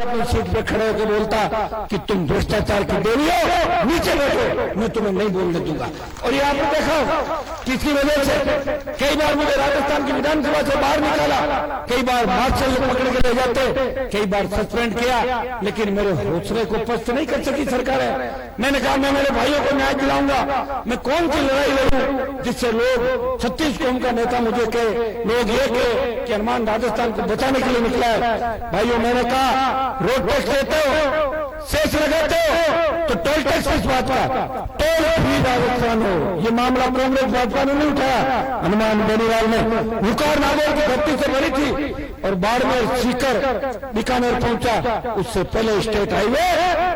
अपनी सीट पे खड़े होकर बोलता कि तुम भ्रष्टाचार की देवी हो, नीचे बैठो, मैं तुम्हें नहीं बोलने दूंगा। और ये आपने देखा किसकी वजह से कई बार मुझे राजस्थान की विधानसभा से बाहर निकाला, कई बार मार्शल पकड़ के ले जाते, कई बार सस्पेंड किया, लेकिन मेरे हौसले को पस्त नहीं कर सकी सरकार है। मैंने कहा मैं मेरे भाइयों को न्याय दिलाऊंगा, मैं कौन सी लड़ाई लड़ूं जिससे लोग 36 कौम का नेता मुझे कहे, लोग ये कहे कि हनुमान राजस्थान को बचाने के लिए निकला है। भाइयों मैंने कहा रोड टैक्स देते हो, सेस लगाते हो, तो टोल टैक्स किस बात का, टोल फ्री राजस्थान हो। ये मामला कांग्रेस भाजपा ने नहीं उठाया, हनुमान बेनीवाल ने हुकार नागौर की धरती से भरी थी और बाड़मेर सीकर बीकानेर पहुंचा, उससे पहले स्टेट हाईवे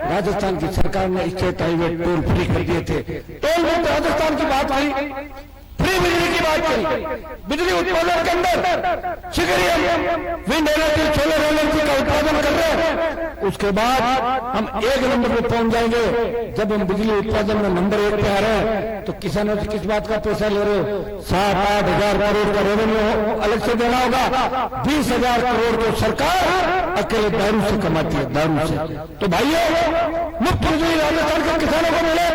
राजस्थान की सरकार ने स्टेट हाईवे टोल फ्री कर दिए थे। टोल में राजस्थान की बात आई, फ्री बिजली की बात करी, बिजली उत्पादन के अंदर शिगरी विंड एनर्जी, सोलर एनर्जी का उत्पादन कर रहे हैं। उसके बाद हम 1 नंबर पे पहुंच जाएंगे। जब हम बिजली उत्पादन में नंबर 1 पे आ रहे हैं तो किसानों से किस बात का पैसा ले रहे हो? 7-8 हजार करोड़ का रेवेन्यू अलग से देना होगा, 20,000 करोड़ तो सरकार अकेले दारू से कमाती है, दारू से। तो भाइयों मुफ्त बिजली राजस्थान के किसानों को मिले,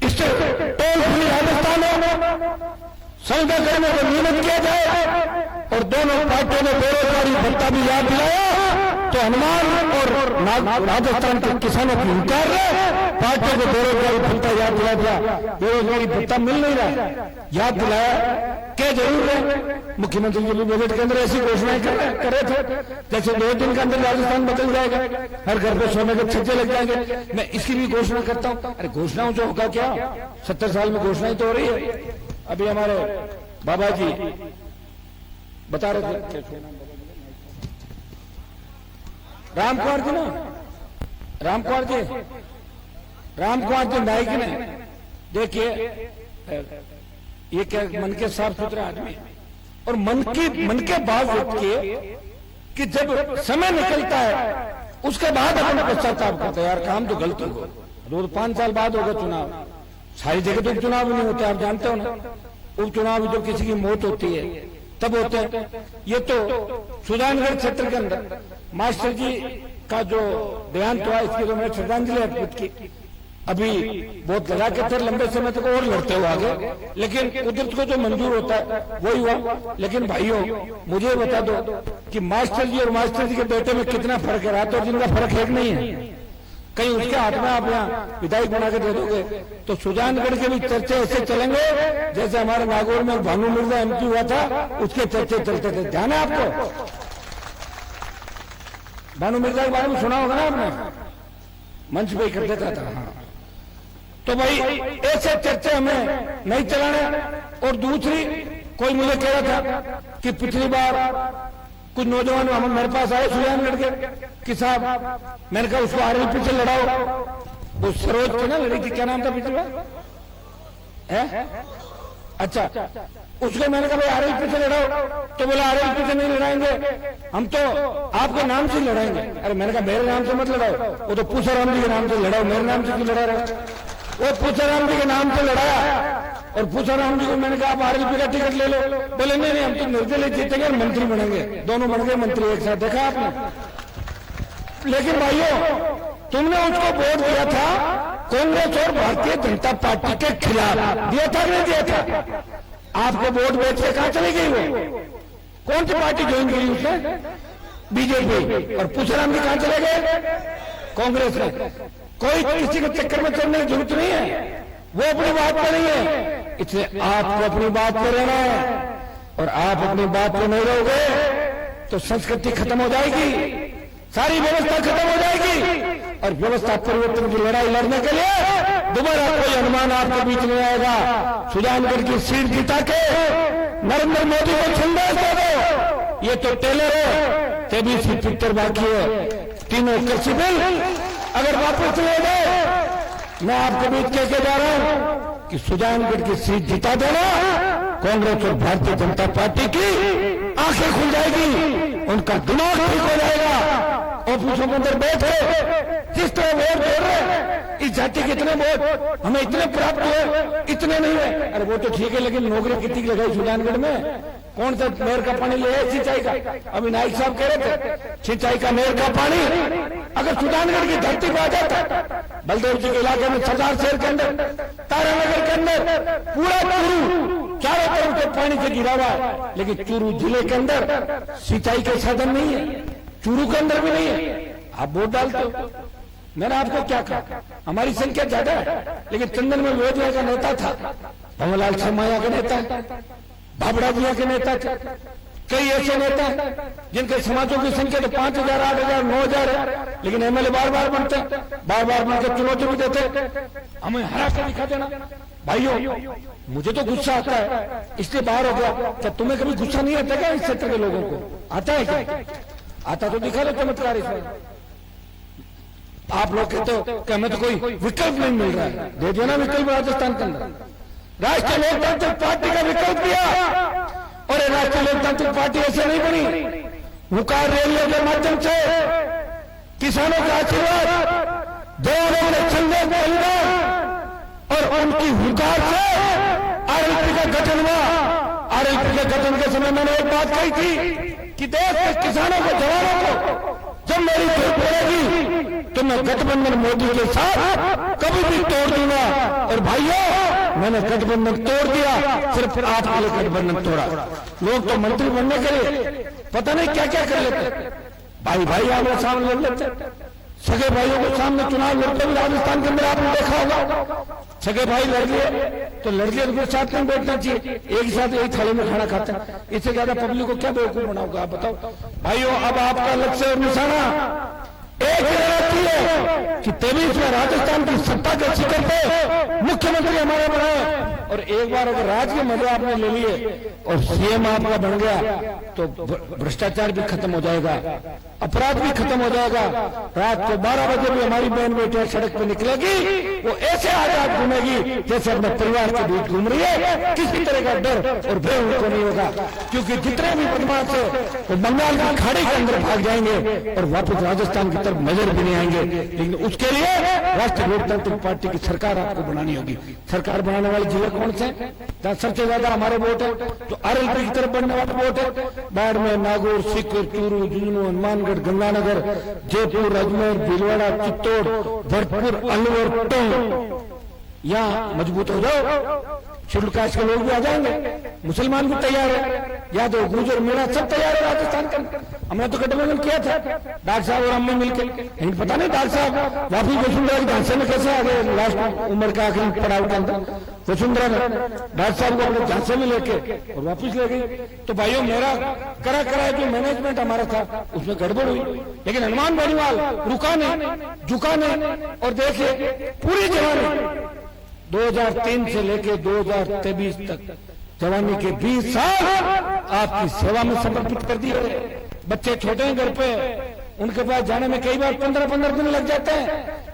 इससे टोल फ्री राजस्थान संविदा करने को नियमित किया जाए और दोनों पार्टियों ने बेरोजगारी भत्ता भी याद दिलाया। तो हनुमान और राजस्थान के किसानों की हुंकार है, पार्टियों को बेरोजगारी भत्ता याद दिला दिया, बेरोजगारी भत्ता मिल नहीं रहा, याद दिलाया क्या जरूर है। मुख्यमंत्री जी भी बजट के अंदर ऐसी घोषणाएं कर रहे थे जैसे 2 दिन के अंदर राजस्थान बदल जाएगा, हर घर पे सोने के छज्जे लग जाएंगे। मैं इसकी भी घोषणा करता हूं। अरे घोषणाओं से होगा क्या, 70 साल में घोषणाएं तो हो रही है। अभी हमारे बाबा जी बता रहे थे, राम कुमार जी ना, राम कुमार जी नाइक ने, देखिए ये क्या मन के साफ सुथरे आदमी और मन के बाद किए कि जब समय निकलता है उसके बाद अपने पश्चाताप करते हैं, यार काम तो गलत हो, रोज 5 साल बाद होगा चुनाव, सारी जगह तो उपचुनाव नहीं होते, आप जानते हो ना। उपचुनाव जब किसी की मौत होती है तब होते हैं। ये तो सुजानगढ़ क्षेत्र के अंदर मास्टर जी का जो देहांत हुआ, इसकी तो मैंने श्रद्धांजलि अर्पित की। अभी बहुत लगा के थे लंबे समय तक और लड़ते हुए आगे, लेकिन कुदरत को जो मंजूर होता है वही हुआ। लेकिन भाइयों मुझे बता दो कि मास्टर जी और मास्टर जी के बेटे में कितना फर्क है, रात और दिन का फर्क है कि नहीं है? कहीं उसके हाथ में आप यहाँ विधायक बना के दे दोगे तो सुजानगढ़ के भी चर्चे ऐसे चलेंगे जैसे हमारे नागौर में भानु मिर्जा एमपी हुआ था, उसके चर्चे चलते थे। ध्यान है आपको? भानु मिर्जा के बारे में सुना होगा ना आपने, मंच पे कर देता था। हाँ, तो भाई ऐसे चर्चे हमें नहीं चलाने। और दूसरी, कोई मुझे कह रहा था कि पिछली बार कुछ नौजवान हम मेरे पास आए सुजानगढ़ के कि साहब, मैंने कहा उसको आरएलपी से लड़ाओ। वो सरोज की ना लड़ी थी, क्या नाम था पिछली बार है? अच्छा, उसको मैंने कहा भाई आरएलपी से लड़ाओ, तो बोला आरएलपी से नहीं लड़ाएंगे, हम तो आपके नाम से लड़ाएंगे। अरे मैंने कहा मेरे नाम से मत लड़ाओ, वो तो पूछाराम जी के नाम से लड़ाओ, मेरे नाम से क्यों लड़ा रहा? वो पूछाराम जी के नाम से लड़ाया और पूछाराम जी को मैंने कहा आप आरएलपी का टिकट ले लो, बोले नहीं हम तो निर्दलीय जीतेंगे और मंत्री बनेंगे। दोनों बन गए मंत्री एक साथ, देखा आपने। लेकिन भाइयों तुमने उसको वोट दिया था कांग्रेस और भारतीय जनता पार्टी के खिलाफ, दिया था नहीं दिया था? आपको वोट बेच के कहां चली गई? वो कौन सी पार्टी ज्वाइन की उसने? बीजेपी। और पूछाराम जी कहां चले गए? कांग्रेस में। कोई किसी के चक्कर में चलने की जरूरत नहीं है, वो अपनी बात पर नहीं है। इसलिए आपको अपनी बात पर रहना है, और आप अपनी बात पर नहीं रहोगे तो संस्कृति खत्म हो जाएगी, सारी व्यवस्था खत्म हो जाएगी। और व्यवस्था परिवर्तन की लड़ाई लड़ने के लिए दोबारा कोई अनुमान आपके बीच में आएगा। सुजानगढ़ की सीट जिता के नरेंद्र मोदी को संदेश दे दो, ये तो टेलर है, 23 पिक्चर बाकी है, तीनों कृषि बिल अगर वापस ले गए, मैं आपके बीच कह के जा रहा हूं कि सुजानगढ़ की सीट जिता देना, कांग्रेस और भारतीय जनता पार्टी की आंखें खुल जाएगी, उनका दिमाग ठीक हो जाएगा ऑफिसों के अंदर बैठे जिस तरह वोट दे रहे, इस जाति के इतने वोट हमें इतने प्राप्त हुए, इतने नहीं है। अरे वो तो ठीक है, लेकिन नौकरी कितनी लगाई सुजानगढ़ में? कौन सा नहर का पानी ले आए सिंचाई का? अभी नाइक साहब कह रहे थे सिंचाई का नहर का पानी अगर सुजानगढ़ की धरती पर आ जाता, बलदेव जी के इलाके में सरदार शहर के अंदर, तारानगर के अंदर पूरा चूरू चारों तरफ से पानी से घिरा हुआ है, लेकिन चूरू जिले के अंदर सिंचाई के साधन नहीं है, चूरू के अंदर भी नहीं है। आप वोट डालते हो। मैंने आपको क्या कहा? हमारी संख्या ज्यादा है, लेकिन चंदन में योजना का नेता था, भंवरलाल शर्माया का नेता, बाबड़ा जिया के नेता थे, कई ऐसे नेता जिनके समाजों की संख्या तो 5,000, 8,000, 9,000 है, लेकिन एमएलए बार बार बनते, बार बार बनकर चुनौती भी देते, हमें हरा के दिखा देना। भाइयों, मुझे तो गुस्सा आता है, इसलिए बाहर हो गया। क्या तुम्हें कभी गुस्सा नहीं आता क्या? इस क्षेत्र के लोगों को आता है क्या? आता तो दिखा दो चमत्कार इसमें। आप लोग कहते हो कि हमें तो कोई विकल्प नहीं मिल रहा है, दे देना विकल्प राजस्थान के अंदर। राष्ट्रीय लोकतांत्रिक पार्टी का विकल्प दिया, और राष्ट्रीय लोकतांत्रिक पार्टी ऐसे नहीं बनी। हुकार रैलियों के माध्यम से किसानों का आशीर्वाद, जवानों ने संघर्ष बलिदान और उनकी हुकार से आरएलपी का गठन हुआ। आरएलपी के गठन के समय मैंने एक बात कही थी कि देश के किसानों को, जवानों को जब मेरी जरूरत पड़ेगी तो मैं गठबंधन मोदी के साथ कभी भी तोड़ दूंगा। और भाइयों, मैंने गठबंधन तोड़ दिया, सिर्फ आपके लिए गठबंधन तोड़ा। लोग तो मंत्री बनने के लिए पता नहीं क्या क्या कर लेते, भाई भाई आमने सामने लड़ लेते, सगे भाइयों के सामने चुनाव लड़ते भी राजस्थान के अंदर आपने देखा होगा। सगे भाई लड़ लिए तो लड़ लिए, उनके साथ नहीं बैठना चाहिए, एक ही साथ एक थाली में खाना खाते हैं। इससे ज्यादा पब्लिक को क्या बेवकूफ बनाओगे आप बताओ? भाइयों, अब आपका लक्ष्य और निशाना एक ही रहना चाहिए कि 23 में राजस्थान की सत्ता के शिखर पे मुख्यमंत्री हमारे बनाए। और एक बार अगर राज के मजे आपने ले लिए और सीएम आपका बन गया तो भ्रष्टाचार भी खत्म हो जाएगा, अपराध भी खत्म हो जाएगा। रात को 12 बजे भी हमारी बहन बेटियां सड़क पर निकलेगी, वो ऐसे आजाद घूमेगी जैसे अपने परिवार के बीच घूम रही है। किसी तरह का डर और भय उनको नहीं होगा, क्योंकि जितने भी बदमाश है वो बंगाल की खाड़ी के अंदर भाग जाएंगे और वापस राजस्थान की तरफ नजर भी नहीं आएंगे। लेकिन उसके लिए राष्ट्रीय लोकतांत्रिक पार्टी की सरकार आपको बनानी होगी। सरकार बनाने वाले जिले कौन से? जहां सबसे ज्यादा हमारे वोट है, जो आरएलपी की तरफ बढ़ने वाले वोट है, बाड़मेर, नागौर, सीकर, चूरू, झुंझुनू, हनुमानगढ़, गंगानगर, जयपुर, अजमेर, भीलवाड़ा, चित्तौड़, भरतपुर, अलवर, टोंक, यहाँ मजबूत हो जाओ। शेड्यूल कास्ट के लोग भी आ जाएंगे, मुसलमान भी तैयार है, यादव, गुर्जर, मीणा सब तैयार है राजस्थान के अंदर। हमने तो गठबंधन किया था डॉक्टर साहब और हम मिलकर, लेकिन पता नहीं डॉक्टर साहब वापिस वसुंधरा की झांसे में कैसे आ गए लास्ट उम्र के आखिरी पड़ाव के अंदर। वसुंधरा ने डॉक्टर साहब को अपने झांसे में लेके और वापिस ले गई। तो भाइयों, मेरा करा जो मैनेजमेंट हमारा था उसमें गड़बड़ हुई, लेकिन हनुमान बेनीवाल रुका नहीं, झुका नहीं। और देखिए, पूरी जवानी 2003 से लेकर 2023 तक जवानी के 20 साल आपकी सेवा में समर्पित कर दिए। बच्चे छोटे हैं घर पे, उनके पास जाने में कई बार 15-15 दिन लग जाते हैं,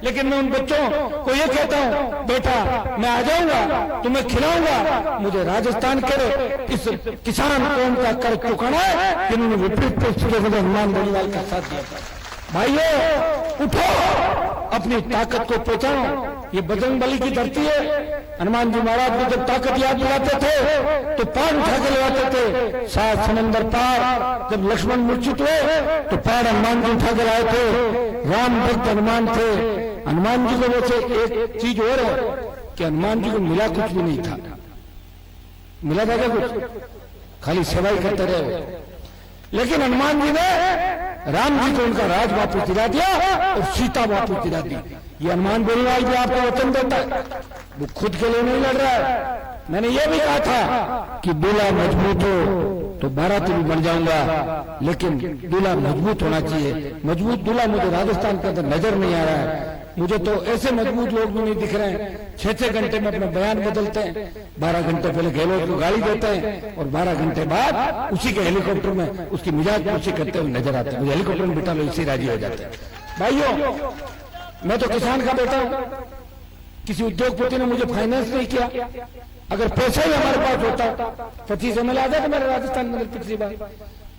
लेकिन मैं उन बच्चों को ये कहता हूँ, बेटा मैं आ जाऊंगा, तुम्हें खिलाऊंगा। मुझे राजस्थान के इस किसान कौम का कर चुकाना है जिन्होंने विपरीत परिस्थितियों में हनुमान बेनीवाल का साथ दिया। भाइयों, उठो, अपनी ताकत को पहचानो। ये बजरंग बली की धरती है। हनुमान जी महाराज को जब ताकत याद दिलाते थे तो पार उठा के लगाते थे। 7 समंदर पार जब लक्ष्मण मूर्छित हुए तो पार हनुमान जी उठा कर आए थे। राम भक्त हनुमान थे। हनुमान जी को वैसे एक चीज और है कि हनुमान जी को मिला कुछ भी नहीं था। मिला था क्या कुछ? खाली सेवा ही करते रहे। लेकिन हनुमान जी ने राम जी को उनका राज वापस दिला दिया और सीता वापस दिला दी। ये हनुमान बेनीवाल भी आपको वचन देता है, वो खुद के लिए नहीं लड़ रहा है। मैंने ये भी कहा था कि दूल्हा मजबूत हो तो बाराती भी बन जाऊंगा, लेकिन दूल्हा मजबूत होना चाहिए। मजबूत दूल्हा मुझे राजस्थान के अंदर नजर नहीं आ रहा है। मुझे तो ऐसे मजबूत लोग भी नहीं दिख रहे हैं। 6-6 घंटे में अपना बयान बदलते हैं, 12 घंटे पहले गहलोत को गाड़ी देते हैं और 12 घंटे बाद उसी के हेलीकॉप्टर में उसकी मिजाज पूछी करते हुए नजर आते हैं। मुझे हेलीकॉप्टर में बिठा लो, इसी राजी हो जाते हैं। भाइयों, मैं तो किसान का बेटा हूं। किसी उद्योगपति ने मुझे फाइनेंस नहीं किया। अगर पैसा ही हमारे पास होता 25 MLA आ जाता मेरे राजस्थान में पिछली बार।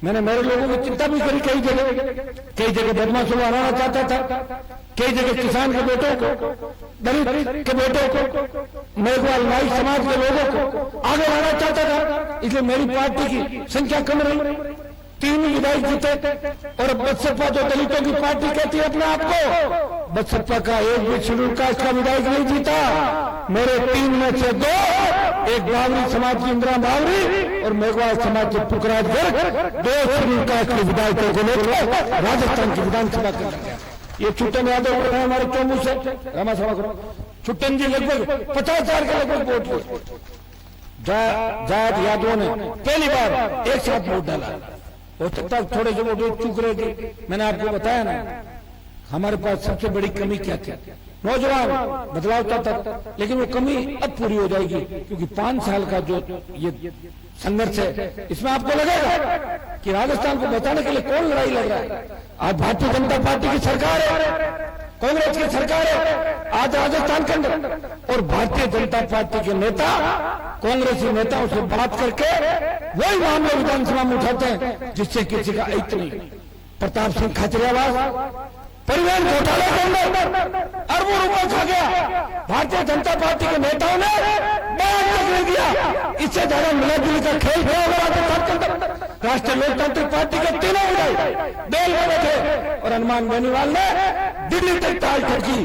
मैंने मेरे लोगों की चिंता भी करी, कई जगह बदमाशों को हराना चाहता था, कई जगह किसान के बेटों को, दलित के बेटों को, मेघवाल नाई समाज के लोगों को आगे लाना चाहता था। इसलिए मेरी पार्टी की संख्या कम रही, 3 विधायक जीते। और बसपा जो दलितों की पार्टी कहती है अपने आप को, बसपा का एक भी शेड्यूल कास्ट का विधायक नहीं जीता। मेरे 3 में से 2, एक बावरी समाज की इंदिरा बावरी और मेघवाल समाज के पुखराज गर्ग, 2 शेड्यूल कास्ट के विधायकों को लेकर राजस्थान की विधानसभा कर दिया। ये छुट्टन यादव है हमारे चौमू से, रमा सभा करो, छुट्टन जी लगभग 50,000 के लगभग वोट हुए। जायद यादवों ने पहली बार एक साथ वोट डाला। हो सकता है थोड़े से वोट चूक रहे थे। मैंने आपको बताया ना, हमारे पास सबसे बड़ी कमी क्या थी? नौजवान बदलाव चाहता था, लेकिन वो कमी अब पूरी हो जाएगी, क्योंकि 5 साल का जो ये संघर्ष है, इसमें आपको लगेगा कि राजस्थान को बचाने के लिए कौन लड़ाई लड़ रहा है। आज भारतीय जनता पार्टी की सरकार है, कांग्रेस की सरकार है आज राजस्थान के अंदर, और भारतीय जनता पार्टी के नेता कांग्रेसी नेताओं से बात करके वही मामले विधानसभा में उठाते हैं जिससे किसी का हित नहीं। प्रताप सिंह खाचरियावास परिवहन घोटाले के अंदर अरबों रुपए खा गया, भारतीय जनता पार्टी के नेताओं ने बयान नहीं दिया। इससे ज्यादा मिलाजुली का खेल खेला हुआ राजस्थान के अंदर। राष्ट्रीय लोकतांत्रिक पार्टी के 3 विधायक बेल में बैठे और हनुमान बेनीवाल ने दिल्ली तक ताल ठोकी,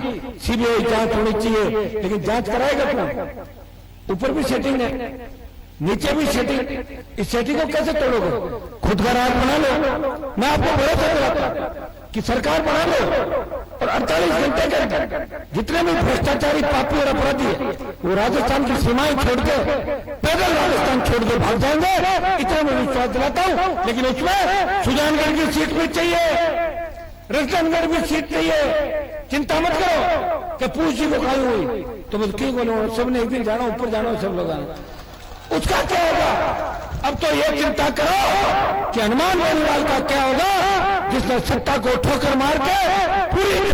सीबीआई जांच होनी चाहिए, लेकिन जांच कराएगा कौन? ऊपर भी सेटिंग है, नीचे भी सेटिंग। इस सेटिंग को कैसे तोड़ोगे? खुद का राज बना लो। मैं आपको भरोसा दिलाता कि सरकार बना लो और 48 घंटे के अंदर जितने भी भ्रष्टाचारी पापी और अपराधी है वो राजस्थान की सीमाएं छोड़ के पैदल राजस्थान छोड़ के भाग जाएंगे, इतना मैं विश्वास दिलाता हूं। लेकिन उसमें सुजानगढ़ की सीट भी चाहिए, रतनगढ़ भी सीट चाहिए। चिंता मत करो कि पूछ जी को खाई हुई तो मैं क्यों बोलूं, सबने एक दिन जाना, ऊपर जाना, सब लोग आना, उसका क्या होगा? अब तो ये चिंता करो कि हनुमान बेनीवाल का क्या होगा, जिसने सत्ता को ठोकर मार के